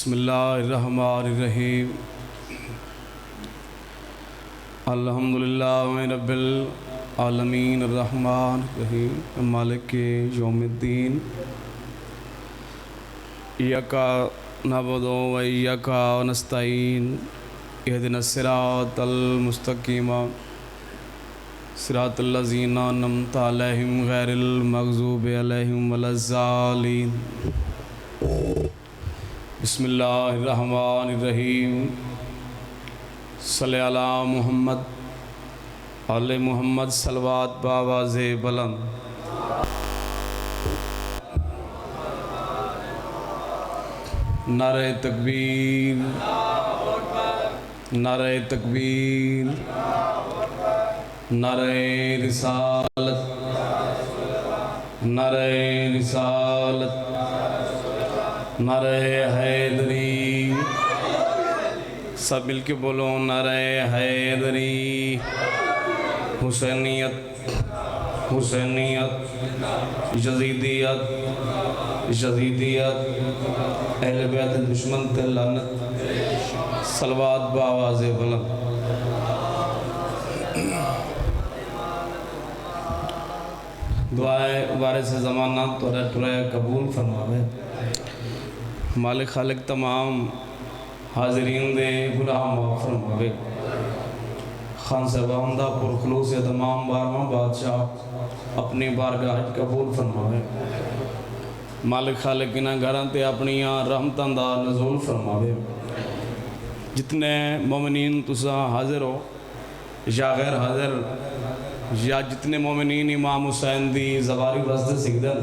बिस्मिल्लाहिर्रहमानिर्रहीम अल्हम्दुलिल्लाहि रब्बिल आलमीन अर्रहमानिर्रहीम मालिकि यौमिद्दीन इय्याका नअबुदु व इय्याका नस्तईन इहदिनस सिरातल मुस्तकीम सिरातल लज़ीना अन्अमता अलैहिम गैरिल मग़ज़ूबि अलैहिम वलज़्ज़ालिन। बिस्मिल्लाहिर्रहमानिर्रहीम सल्ले अला मुहम्मद आले मुहम्मद सलवात बावाज़े बुलंद। नारे तकबीर नारे तकबीर नारे रिसालत नारे रिसालत नारे हैदरी। सब मिल के बोलो नारे हैदरी। हुसैनियत हुसैनियत यज़ीदियत यज़ीदियत अहले बैत दुश्मन ते लानत। सलवात बावाज़े बुलंद। दुआए वारिस ज़माना तोरा तुरे कबूल फरमावे। मालिक खालिक तमाम हाज़रीन दे गुनाह माफ़ फरमावे। खान साहब दा पुरखलूस तमाम बारवां बादशाह अपनी बारगाह कबूल फरमावे। मालिक खालिक इन्हां घरां ते अपनियां रहमतां दा नज़ूल फरमावे। जितने मोमिनीन तुसा हाज़िर हो या गैर हाज़िर या जितने मोमिनीन इमाम हुसैन दी ज़वारी वस्ते सिकदन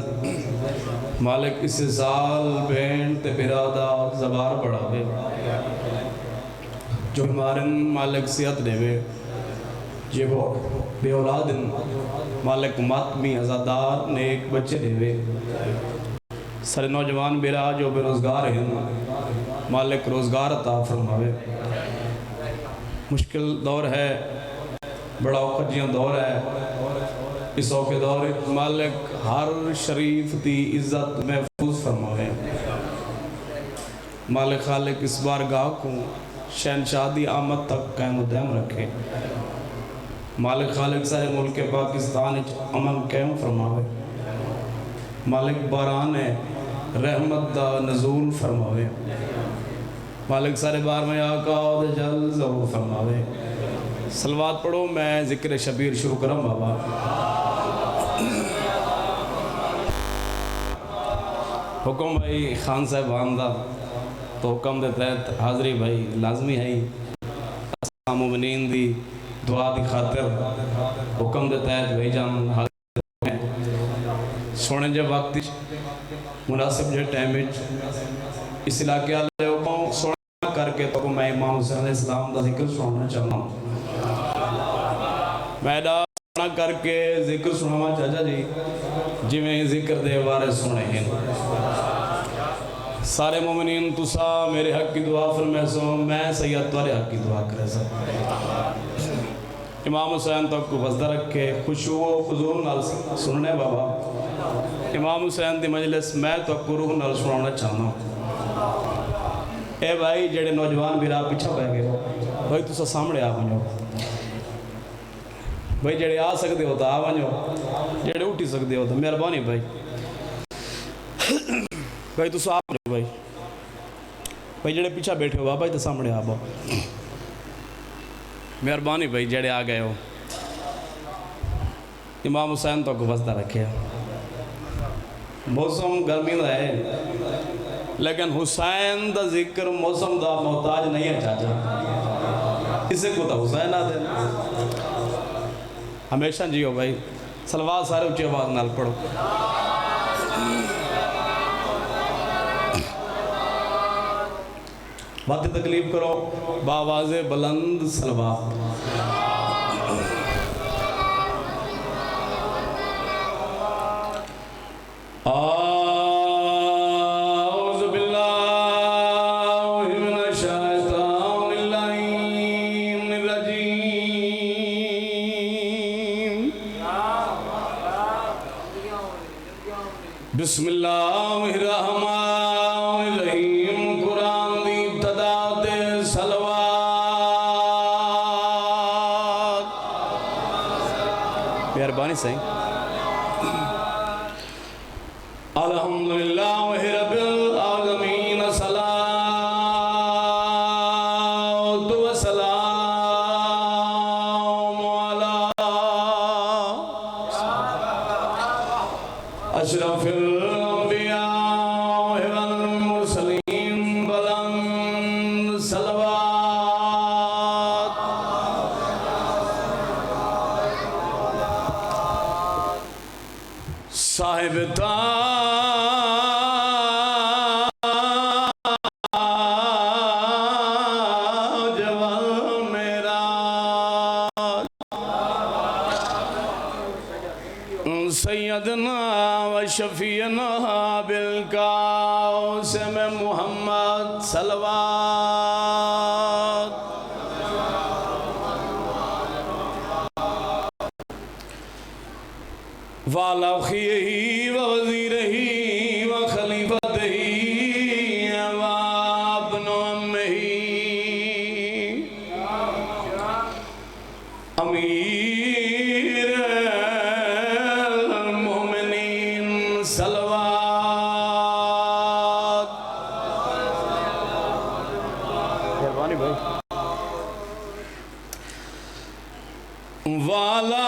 मालिक इस साल भेंट ते बिरादा ज़बार बढ़ावे। जो बीमारन मालिक सेहत देवे। जे वो बे औलादन मालिक मातमी अज़ादार नेक बच्चे देवे। सारे नौजवान बेरा जो बेरोज़गार हैं मालिक रोज़गार अता फरमावे। मुश्किल दौर है, बड़ा औखा दौर है। इस औखे दौर मालिक हर शरीफ की इज्जत महफूज फरमावे। मालिक खालिक इस बार गाह को शहनशाह दी आमद तक कायम दायम रखे। मालिक खालिक सारे मुल्क पाकिस्तान अमन कायम फरमावे। मालिक बारान रहमत दा नज़ूल फरमावे। मालिक सारे बार में आका जल ज़रूर फरमावे। सलवात पढ़ो। मैं ज़िक्र शबीर शुरू करम बाबा। हुक्म भाई खान साहब आंदा तो हुक्म के तहत हाज़री भाई लाजमी है। मोमिनीन दी दुआ की खातिर हुक्म के तहत भाई जान सोने जब वक्त मुनासिब जो टाइम इस इलाके वाले सोना करके तो मैं इमाम हुसैन इस्लाम का जिक्र सुनाना चाहता हूँ। मैं सोना करके जिक्र सुनावा चाचा जी जिमें जिक्र दे बारे सुने हैं। सारे मोमिनीन तुसा मेरे हक की दुआ फरमाए सो। मैं सैयद तुम्हारे हक की दुआ करे सब। इमाम हुसैन तक को वसदा रखे खुशू फजूल नाल सुनने बाबा। इमाम हुसैन की मजलिस मैं तो रूह नाल सुनाना चाहता हूँ। ए भाई जेडे नौजवान भी राह पिछा पै गए हो भाई तुसा सामने आ वजो। भाई जेडे आ सकते हो तो आ वजो। जेडे उठी सकते हो तो मेहरबानी भाई भाई तुस आ भाई भाई जेडे पीछा बैठे हो भाई तो सामने आ बो। मेहरबानी भाई जेडे आ गए हो। इमाम हुसैन तो वसदा रखे। मौसम गर्मी का है लेकिन हुसैन का जिक्र मौसम का मोहताज नहीं है चाचा। इसे को तो हुसैन आ देना हमेशा जियो भाई। सलवार सारे उच्ची आवाज नाल पढ़ो। बात तकलीफ करो बावाज़े बुलंद सलवात। बिस्मिल्लाहिर्रहमानिर्रहीम। कुरान सही अल्हम्दुलिल्लाह रब्बिल आलमीन सलातो व सलाम अला अशरफिल अंबिया वल मुरसलीन बुलंद सलवात साहिब सैयदना व शफीना बिलकाउसम मोहम्मद सलवात वाला खियही व वज़ीरही व खलीफतही व अब्नो अम्मही अमीर मोमिनीन सलवात मेहरबानी भाई वाला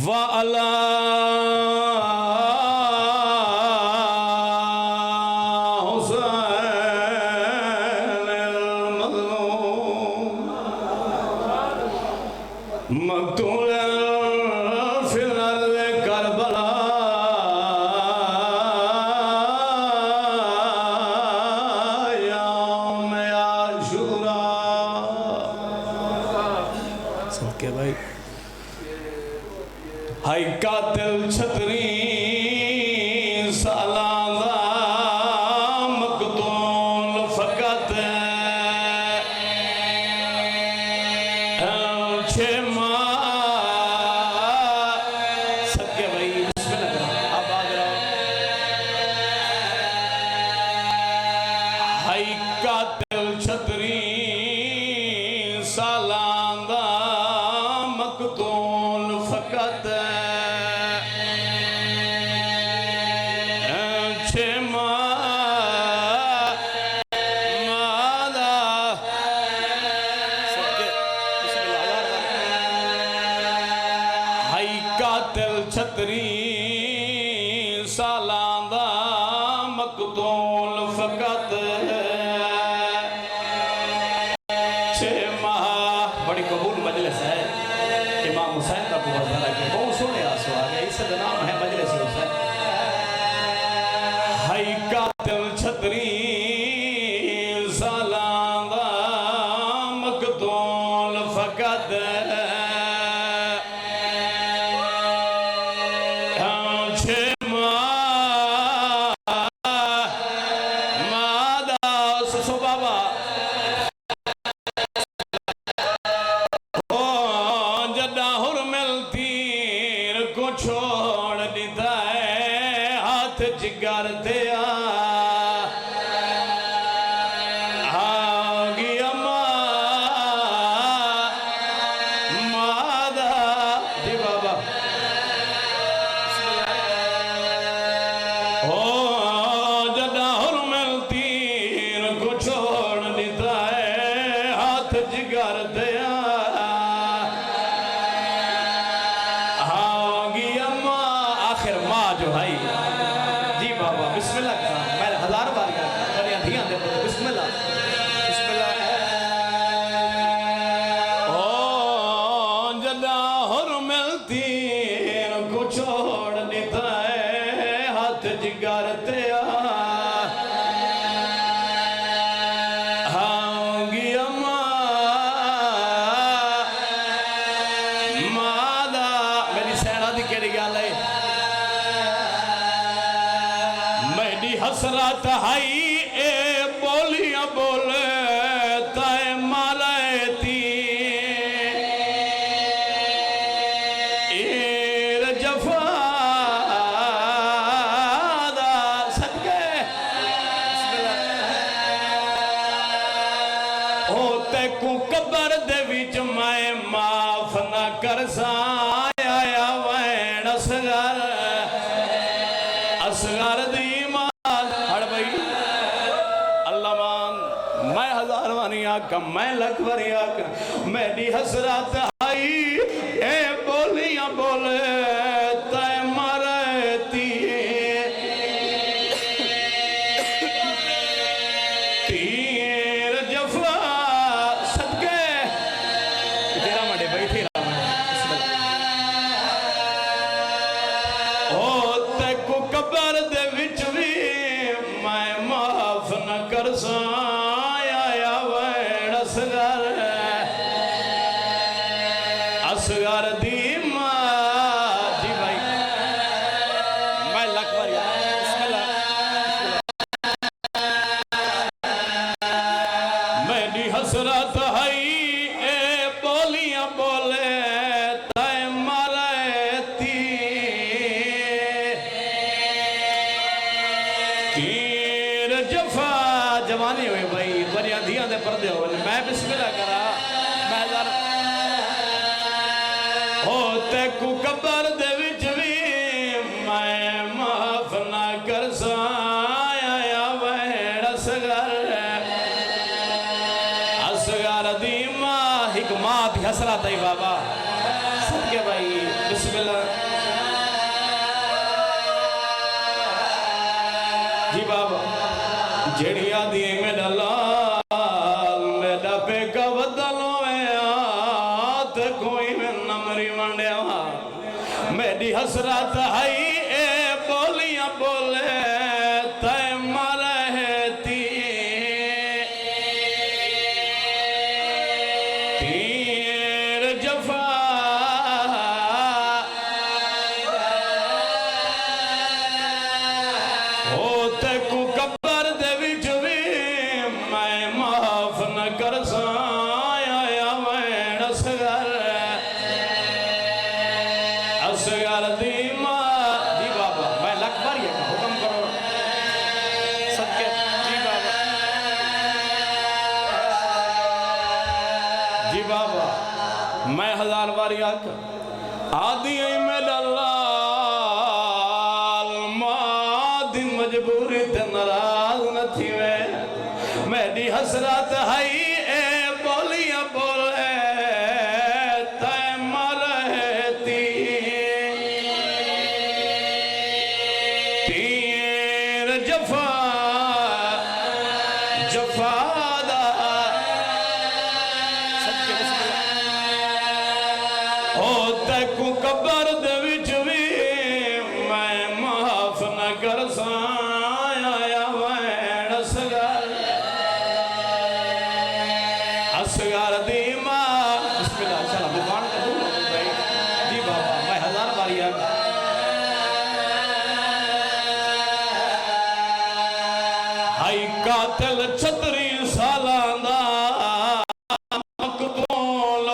वाला हुसैन मज़लूम मक़तूल फिल अर्ज़ करबला यौम आशूरा सदके भाई हाय कातिल छतरी सालाना मकतूल फकत छे सके भाई बिस्मिल्लाह अब आगे रहो हाय कातिल छतरी सालाना मकतूल फकत छतरी सालाना मकतूल फकत छे माह बड़ी कबूल मजलिस है इमाम हुसैन का मुबशरा के बहुत सोने आंसू आ गए इसका नाम है मजलिस हुसैन हाय कातिल छतरी सालाना मकतूल फकत छोड़ दिता है हाथ जिगर दिया मादा जी बाबा ओ जदा हुरमल तीर को छोड़ दिता है हाथ जिगर दिया माँ जो भाई जी बाबा बिस्मिल्लाह करा मैंने 1000 बार कहा और यहाँ ध्यान दे बिस्मिल्लाह बिस्मिल्लाह ओ जदा हुरमल तीर को छोड़ देता है हाथ जिगर तेरा मादा मेरी सैना दी केड़ी गल है हसरत हाई ए बोलियां बोले तय मालती जफा तेकू कबर दे विच मैं माफ न कर साया वैन असगर असगर दी माल हड़ भाई अल्लाह मान मैं हजार वानी आका मैं लख वारी आका मेरी हसरत आई ए बोलियां बोले तय मरती तीर जफा सदके तेरा मडे बैठे ओ तेकू कबर दे विच भी मैं माफ न कर साया वैन असगर असगर दी मां जी भाई मैं लख बारी मेरी हसरत हई ए बोलियां बोले तय मरती तीर जफा जवानी हुई भाई बड़िया धिया दे पर्दे हो मैं बिस्मिल्लाह करा मैं जर हो तेकू कबर दे विच भी मैं माफ ना कर साया वैन असगर असगर दी मां हिक मां दी हसरत है बाबा सदके भाई बिस्मिल्लाह जी बाबा जेड़ी आदि मेरा लाल मेरा पेका बदलो ते कोई में नमरी मंडिया मेरी हसरत हई ए बोलियां बोले तय मरती तीर जफा हो तेकू कबर दे विच भी मैं माफ न कर साया वैन असगर असगर दी मां जी बाबा मैं लख बारी हुक्म करो सदके जी बाबा जी बाबा मैं हजार बारी आका आदि मेरा लाल मां दी मजबूरी ते नाराज न थी वे मेरी हसरत हई ए बोलियां बोले तय मरती तीर जफा जफादा ओ तेकू कबर दे विच भी मैं माफ न कर साया वैन असगर असगर दी मां बिस्मिल्लाह चला भगवान कबूल हो भाई जी बाबा मैं हजार बारी हाई कातिल 36 सालां दा मकतूल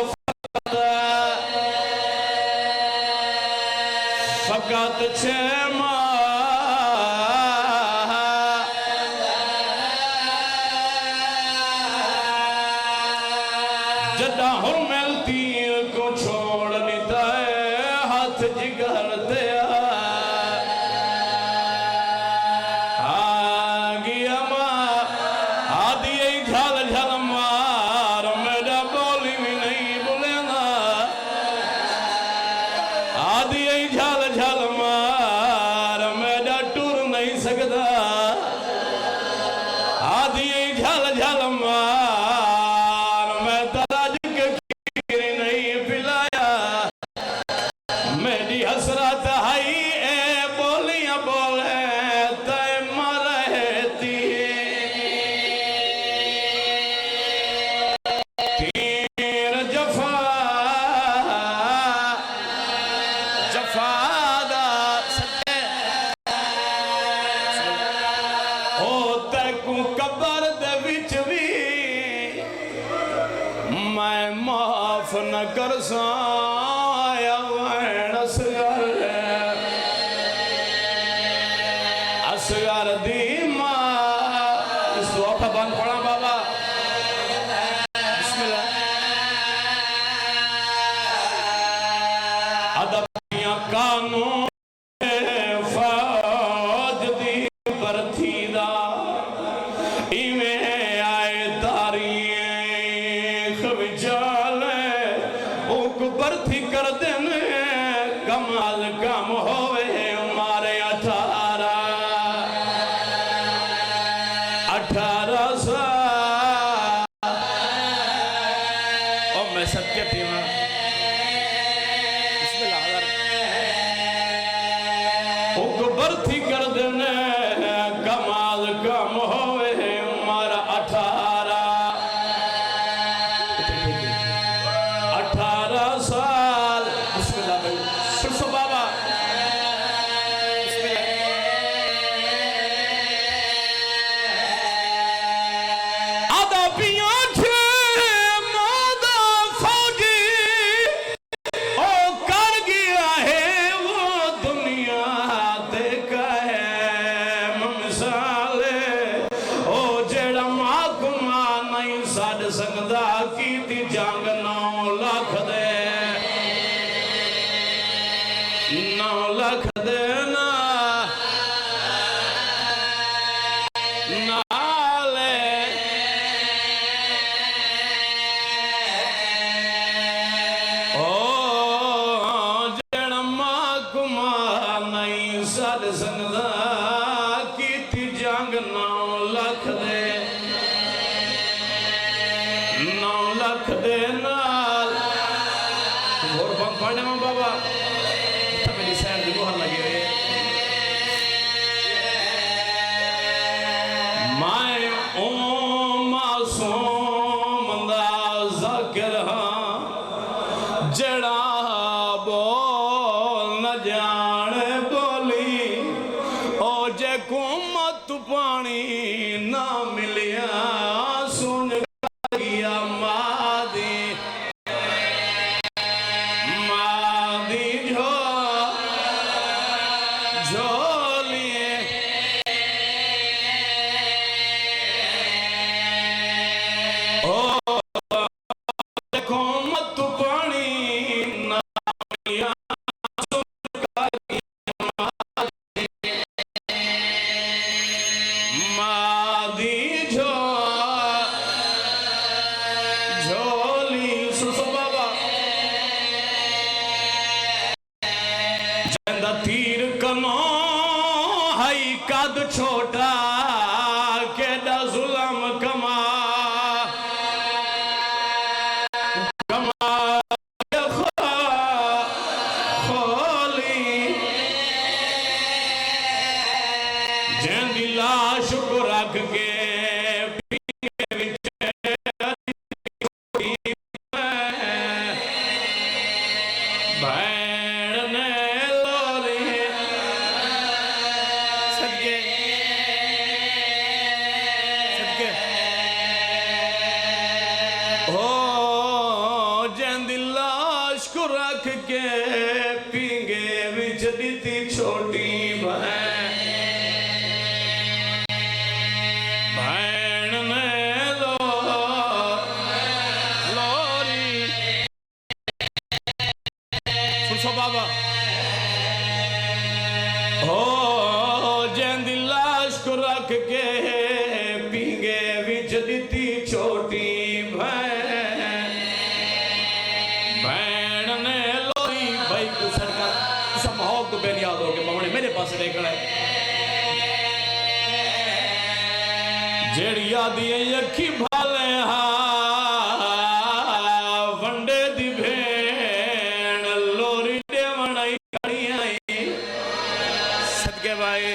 फकत 6 माह जदा हुरमल तीर को छोड़ नीता हाथ जिगर ते आ गया मां आदि झल झल मार मेरा बोली भी नहीं बोलेना आदि झल झल मार मेरा टुर नहीं सकता आदि झल झल मार मैं तराज के खीर नहीं पिलाया मेरी हसरत हई ए बोलियां बोले तय मरती तीर जफा जफादा सके हो तेकू कबर दे विच भी मैं माफ न कर साया वैन असगर दी मां इस दुआ का बंद पड़ा बाबा बिस्मिल्लाह 18 साल और मैं सत्य थी वहां बर्थी कर देने कमाल कम होवे उम्र 18 साल। बिस्मिल्लाह भाई सुनो बाबा आधा पिया जंग 9 लाख दे 9 लाख दे नाले ओ जेड़ा मां कुमा नहीं साध संगदा की जंग 9 लाख दे 9 लाख दे नाल और पढ़ने में बाबा मेरी सैर की मोहर लगी हुई है। मैं ओ मासूम दा ज़ाकिर हां जड़ा बोल न जाने बोली ओ जे को मत पानी ना मिलिया सुन गया मादी झोलिए ओ देखो मत पानी ना मादी झोली सुसो बाबा जंदा तीर कनो हई कद छोटा केदा जुलम कमा खोली जंदी लाश को रख के लाश को रख के पींगे विच दी छोटी भैन ने लोरी सुनो बाबा हो जैंदी लाश को रख के पींगे विच दी छोटी याद हो गया ममने मेरे पास देखना है जेड़ी यादी अखी भाले हा वंडे दी भेण लोरी देवण आई खड़ी आई सदके भाई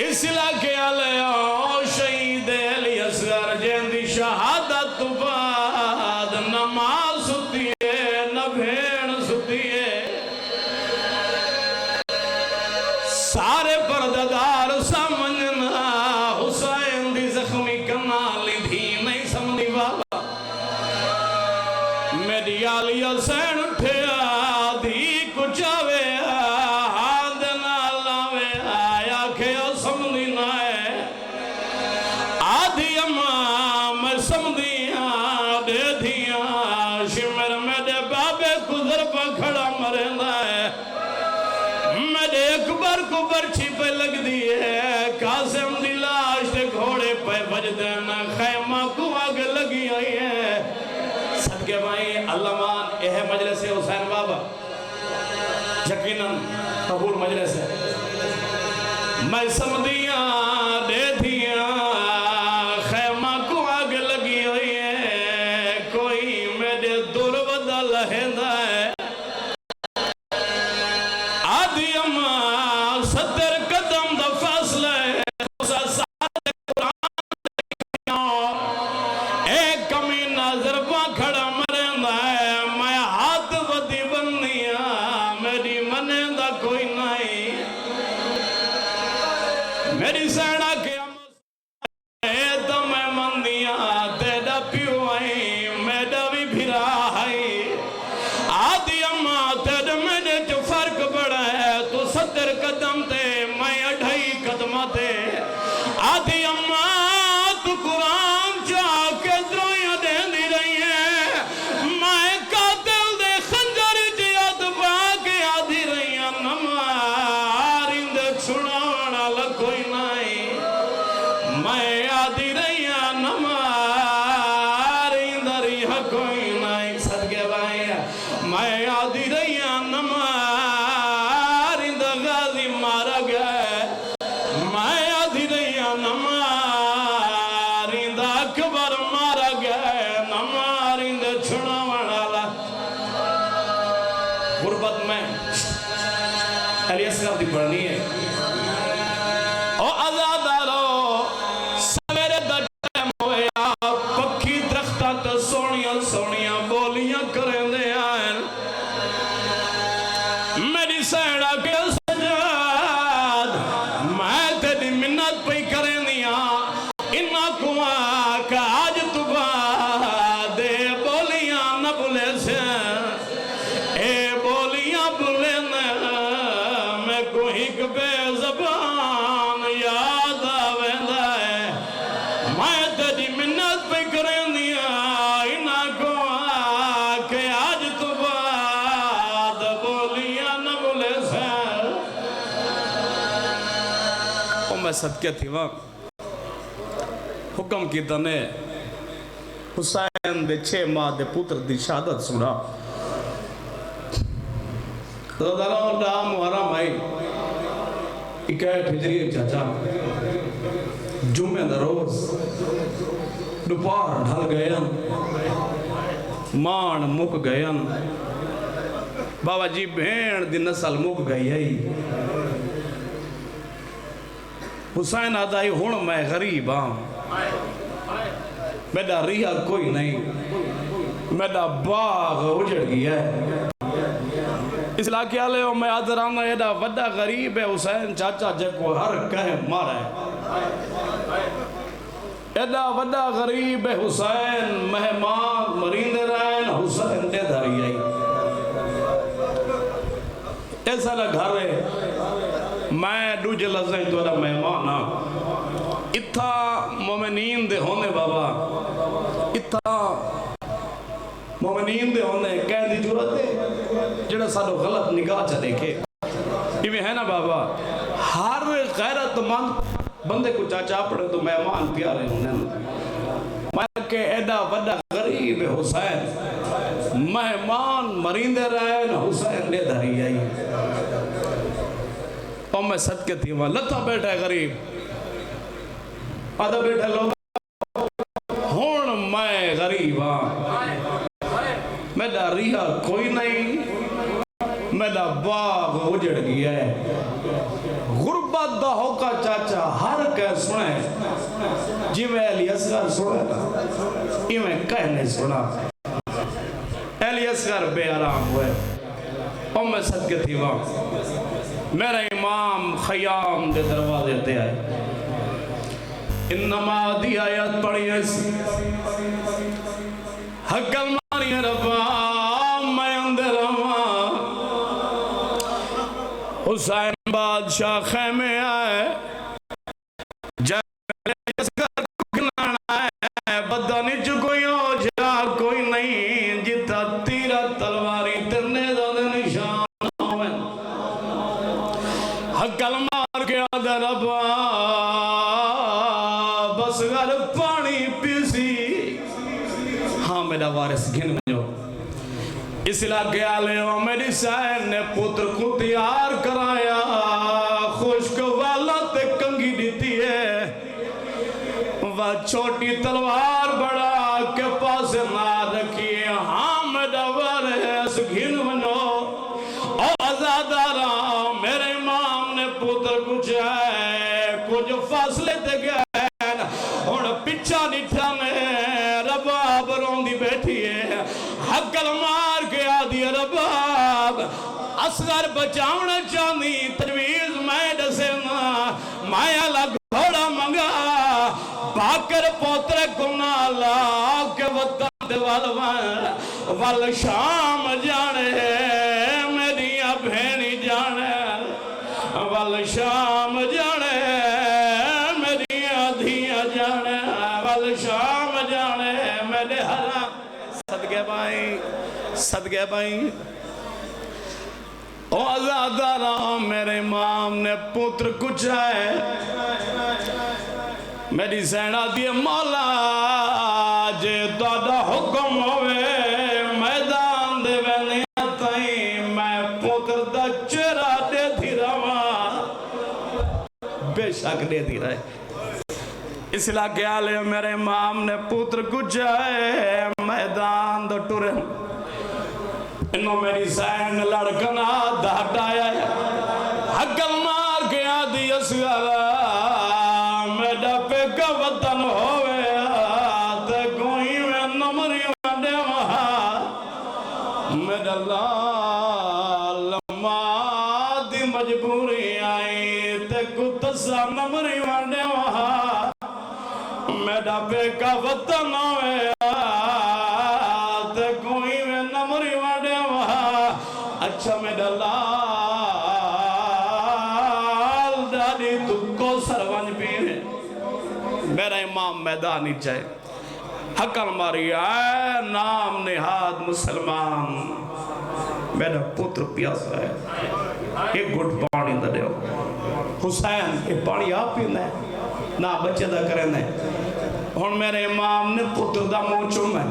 इस इलाके वाले शहीद अली असगर जंदी शहादत बाद नमाज सुती न भेण सुती सारे पर्दादार समझना हुसैन दी जख्मी कनाली धी नहीं समझी बाबा मेरी आली हुसैन उठिया धी कुचावे हाथ ना लावे आया के समझी ना है आधी अम्मा मैं समझिया दे दिया शिमर मेरे बाबे गुजर पखड़ा मरेंदा है मेरे अकबर को बर्छी पे लग दी है कासिम दी लाश ते घोड़े पे बजदे न खैमा को आग लगी हुई है सदके भाई अल्लामान यह मजलिस है हुसैन बाबा यकीनन कबूल मजलिस है मैं समझिया मेरी सैना के तो मैं मंदिया तेरा प्यो है मेरा भी भिरा है आदि अम्मा तेरे मेरे जो फर्क बड़ा है तो 70 कदम थे मैं 2.5 कदम थे आदि अम्मा तू कुरान जाके द्रोया देंदी रही है मैं कातिल दे खंजर जियाद बाके आदि रही नमार इंदे छुड़ावण वाला कोई नहीं मैं आदि रही नमार इंदर यह कोई नहीं सदके भाई मैं आदि रही नमार इंदर गाजी मारा गया मैं आदि रही नमार इंदर अकबर मारा गया नमार इंदर छुड़ावण वाला गुरबत में अली असगर दी पढ़नी है ओ आजादारो सवेरे दा टाइम होया पक्षी दरख्तां ते सोहणियां सोहणियां बोलियां करदे आन मेरी सैना के सजाद मैं तेरी मिन्नत पई करनिया इन्ना कुआ का आज तू दे बोलियां न भूले से ए बोलियां भूले न मैं कोई बेज़बान याद आवेंदा है मैं तेरी मिन्नत पे करनिया इना को के आज तू बोलियां न भूले से ओ मैं सदके थी वहां हुक्म की तने हुसैन दे 6 माह दे पुत्र दी शहादत सुना तो दारा दा मुहर्रम आई 61 हिजरी चाचा जुम्मे दा रोज दोपहर ढल गयन मान मुक गयन बाबा जी भेड़ दी नस्ल मुक गई है हुसैन आदाई हुण मैं गरीब हाँ मेरा रिहा कोई नहीं मेरा बाग उजड़ गया है इस इलाके वाले मैं आदर आना एडा वड्डा गरीब है हुसैन चाचा जको हर कह मारा है एडा वड्डा गरीब है हुसैन मेहमान मरींदे रहन हुसैन दे धरी आई ऐसा ना घर है मैं दूजे लफ्ज़ तोरा मेहमान हाँ इत्था मोमिनीन दे होने बाबा इत्था मोमिनीन दे होने कह दी जरूरत है जेड़ा साडो गलत निगाह च देखे इवें है ना बाबा हर गैरतमंद बंदे को चाचा अपने तो मेहमान प्यारे होने मैं के एडा वड्डा गरीब है हुसैन मेहमान मरींदे रहे हुसैन ने धरी आई और मैं सदके थी वहां लता बैठा है गरीब आधा बैठा लोग हुण मैं गरीब हाँ मेरा रिहा कोई नहीं मेरा बाग उजड़ गया है गुरबत दा होका चाचा हर कह सुने जिवें अली असगर सुने ना इवें कह नहीं सुना अली असगर बेआराम हुए और मैं सदके थी वहां मेरा इमाम खयाम दे दरवाजे ते आए इन्नमा दी आयत पढ़ी हकल मारी रब्बा मैं अंदर हुसैन बादशाह खेमे आए बदन च कोई औजा कोई नहीं जिता तीरा तलवारी तिरने दा निशान होवे हकल मार के आदा रब्बा बस घर पानी पीसी हाँ मेरा वारिस गिन जो इस इलाके आले मेरी सैन ने पुत्र को तैयार कराया खुश्क वाला ते कंगी दी है वह छोटी तलवार बड़ा के पास ना रखिए हाँ मेरा वारिस गिन बनो और आजादारा मेरे इमाम ने पुत्र कुछ है कुछ फासले ते गए हुण पिछा निठा ने रबाब रोंदी बैठी है हकल मार के आदि रबाब असगर बचावना चाहनी तजवीज मैं दसे ना मैं मैं अलग घोड़ा मंगा बाकर पोतरे गुना ला के वतन दे वल शाम जाने मेरिया भेणी जाने वल शाम जाने मेरिया धिया जाने वल शाम जाने मेरे हरा सदके भाई ओ आजादारा मेरे इमाम ने पुत्र कुछ है मेरी सेना दी मौला जे दादा हुक्म होवे मैदान दे वेने ताई मैं पुत्र दा चेहरा दे दी रवा बेशक दे दी रहे इस इलाके आले मेरे इमाम ने पुत्र कुछ है मैदान दो टुरे इनो मेरी सैन लड़कना हटाया हकल मार के आदि असगरा मेरा पेका वतन होवे ते कोई में नमरी वाडे वहा मेरा लाल मादी मजबूरी आई ते कुत्सा नमरी वाडे वहा मेरा पेका वतन होवे ते कोई में नमरी वाडे वहा अच्छा मेरा मेरा इमाम मैदान चाहे हकल मारिया नाम निहाद मुसलमान मेरा पुत्र प्यासा है एक घुट पानी दो हुसैन ये पानी आप पीना है ना बच्चे का करना है हुण मेरे इमाम ने पुत्र का मुंह चूम है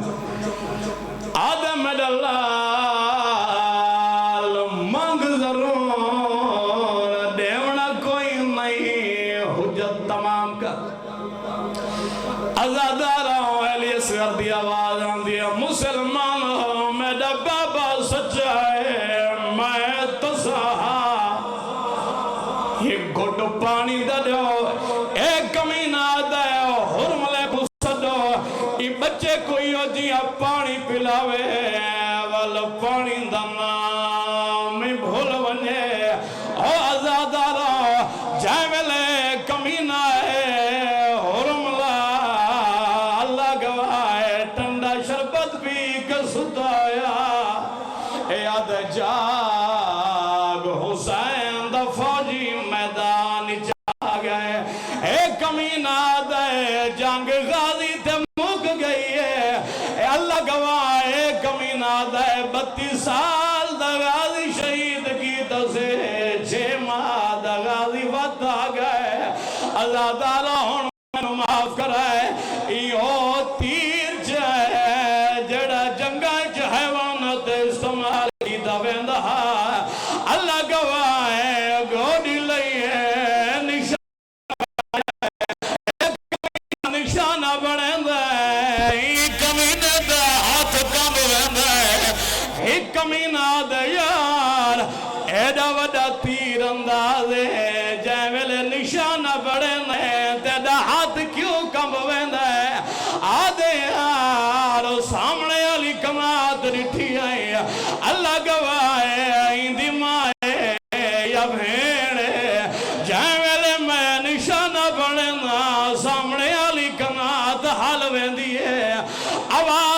आदम मेरा लाल मंग जरूर देवना कोई नहीं हुज्जत तमाम का आजादारा की आवाज आती है मुसलमान हो मेरा बाबा सच्चा है मैं तो ये घुट पानी दो एक कमीना दो हुरमले पुसदो ये बच्चे कोई हो जिया पानी पिलावे वाल पानी दा नाम भूल वने ओ आजादारा जय वेले कमीना है जाग हुसैन दा फौजी मैदान जा गए एक कमीना दे जंग गाजी ते मुक गई है अल्लाह गवाए कमीना दे 32 साल दा गाजी शहीद की तसे 6 माह दा गाजी वधा गए आजादारा हुण मैनू माफ कराए इहो तीर च जड़ा जंगा च हैवानात इस्तेमाल अल्लाह गवाए गोदी लई निशाना बने कमीने दा हाथ कम रहा कमीना दे यार एडा वड्डा तीर अंदाजे जै वेले निशाना बने तेरा हाथ क्यों कम वेंदा आदे यार सामने वाली कमात रिठी आई अल्लाह गवाए इंदी माए या भेड़ जै वेले मैं निशाना बनना सामने वाली कनात हल वेंदी है आवाज